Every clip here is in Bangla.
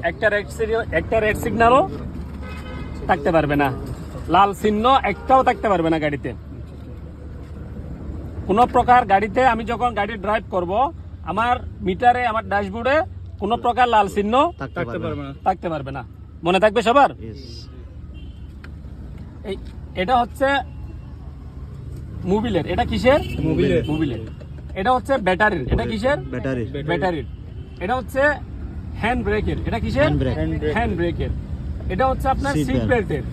একটা রেড সিগন্যালও থাকতে পারবে না, লাল চিহ্ন একটাও থাকতে পারবে না গাড়িতে। কোনো প্রকার গাড়িতে আমি যখন গাড়ি ড্রাইভ করব, আমার মিটারে, আমার ড্যাশবোর্ডে কোনো প্রকার লাল চিহ্ন থাকতে পারবে না। মনে থাকবে সবার? এটা হচ্ছে মোবিলের। এটা কিসের? মোবিলের। এটা হচ্ছে ব্যাটারির। এটা কিসের? ব্যাটারির। এটা হচ্ছে হ্যান্ড ব্রেকের। এটা কিসের? হ্যান্ড ব্রেকের। এটা হচ্ছে আপনার সিট বেল্টের।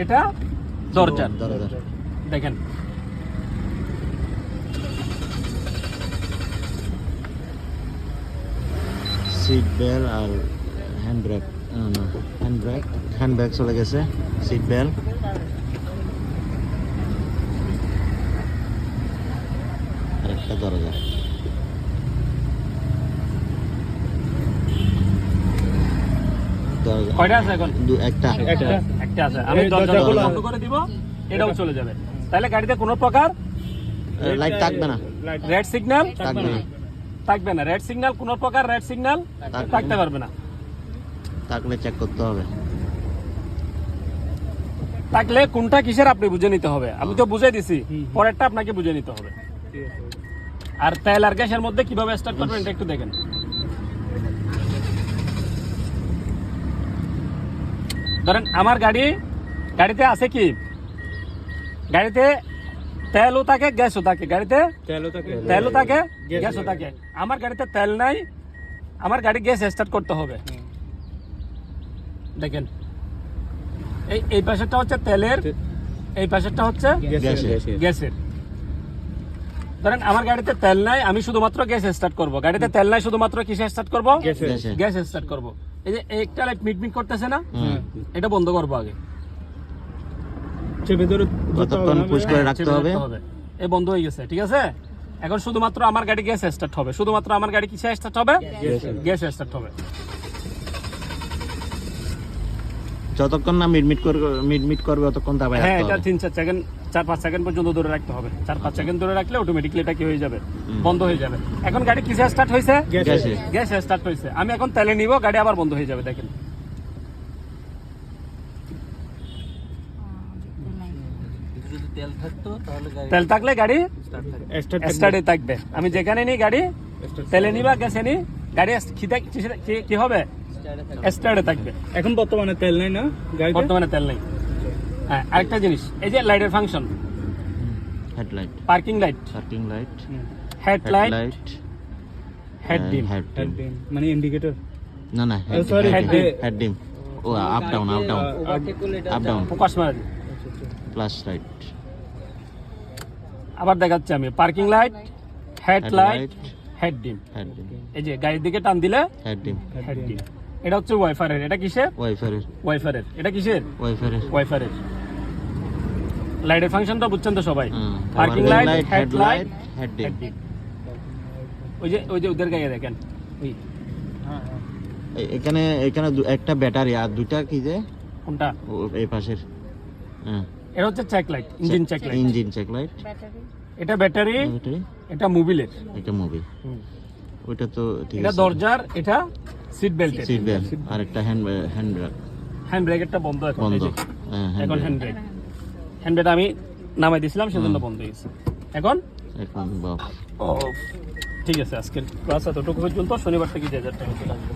এটা দরজার। দেখেন, সিট বেল্ট আর হ্যান্ড ব্রেক। হ্যান্ড ব্রেক চলে গেছে, সিট বেল্ট। আরেকটা দরজা। কয়টা আছে এখন? একটা আছে। আমি দরজাগুলো বন্ধ করে দিব, এটাও চলে যাবে। তাহলে গাড়িতে কোনো প্রকার লাইট থাকবে না, রেড সিগন্যাল থাকবে না। রেড সিগন্যাল, কোনো প্রকার রেড সিগন্যাল থাকতে পারবে না। থাকলে চেক করতে হবে। থাকলে কোনটা কিসের আপনি বুঝে নিতে হবে। আমি তো বুঝে দিছি, পরেরটা আপনাকে বুঝে নিতে হবে। আর তেল আর গ্যাসের মধ্যে কিভাবে স্টার্ট করবেন এটা একটু দেখেন। ধরেন আমার গাড়িতে আছে কি, গাড়িতে তেলও থাকে, গ্যাসও থাকে। গাড়িতে তেলও থাকে, গ্যাসও থাকে। আমার গাড়িতে তেল নাই, আমার গাড়ি গ্যাস স্টার্ট করতে হবে। দেখেন, এই পাশেরটা হচ্ছে তেলের, এই পাশেরটা হচ্ছে গ্যাসের। ধরেন আমার গাড়িতে তেল নাই, আমি শুধুমাত্র গ্যাস স্টার্ট করব। গাড়িতে তেল নাই, শুধুমাত্র কিসে স্টার্ট করব? গ্যাস স্টার্ট করব। এই যে একটা লাইট মিটমিট করতেছে না, এটা বন্ধ করব আগে। কতক্ষণ পুশ করে রাখতে হবে? এই বন্ধ হয়ে গেছে, ঠিক আছে। এখন শুধুমাত্র আমার গাড়ি গ্যাস স্টার্ট হবে। শুধুমাত্র আমার গাড়ি কিসে স্টার্ট হবে? গ্যাস স্টার্ট হবে। যতক্ষণ না মিটমিট করবে ততক্ষণ দাবায় রাখতে হবে। এটা 3-4 সেকেন্ড, 4-5 সেকেন্ড পর্যন্ত ধরে রাখতে হবে। 4-5 সেকেন্ড ধরে রাখলে অটোমেটিক্যালি এটা কি হয়ে যাবে? বন্ধ হয়ে যাবে। এখন গাড়ি কিসে স্টার্ট হয়েছে? গ্যাস স্টার্ট হয়েছে। আমি এখন তেলে নিব, গাড়ি আবার বন্ধ হয়ে যাবে। দেখেন, তেল থাকলে গাড়ি স্টার্টে থাকবে। আমি যেখানে নিই গাড়ি, তেলে নিবা গ্যাসে নি, গাড়ি কি হবে? স্টার্টে থাকবে। এখন বর্তমানে তেল নেই না, বর্তমানে তেল নেই। হ্যাঁ, আরেকটা জিনিস, এই যে লাইটের function, headlight, parking light, headlight, head dim, মানে ইন্ডিকেটর না, হেডডিম, ও আপ ডাউন, ফোকাস মারে, ফ্ল্যাশ লাইট। আবার দেখাচ্ছি আমি, পার্কিং লাইট, হেডলাইট, হেডডিম। এই যে গাড়ির দিকে টান দিলে হেডডিম। এটা হচ্ছে ওয়াইফারের। এটা কিসের? ওয়াইফারের। এটা কিসের? ওয়াইফারের। লাইটের ফাংশনটা বুঝছেন তো সবাই? Parking light, headlight, head dim. ওই যে ওদের গায়ে দেখেন, এখানে একটা ব্যাটারি আর দুইটা কি যে, কোনটা? এই পাশের। এটা হচ্ছে check light, engine check light. এটা ব্যাটারি, এটা মোবিলের। এটা মোবিল, ওইটা তো ঠিক আছে। এটা দরজার, এটা সিট বেল্ট। আর একটা হ্যান্ড ব্রেকেরটা বন্ধ এখন। এখন হ্যান্ড ব্রেক আমি নামাই দিয়েছিলাম, সেজন্য বন্ধ হয়ে গেছে। এখন ঠিক আছে। আজকের ক্লাস এতটুকু পর্যন্ত। শনিবার থেকে যে যার টাইম চলে আসবে।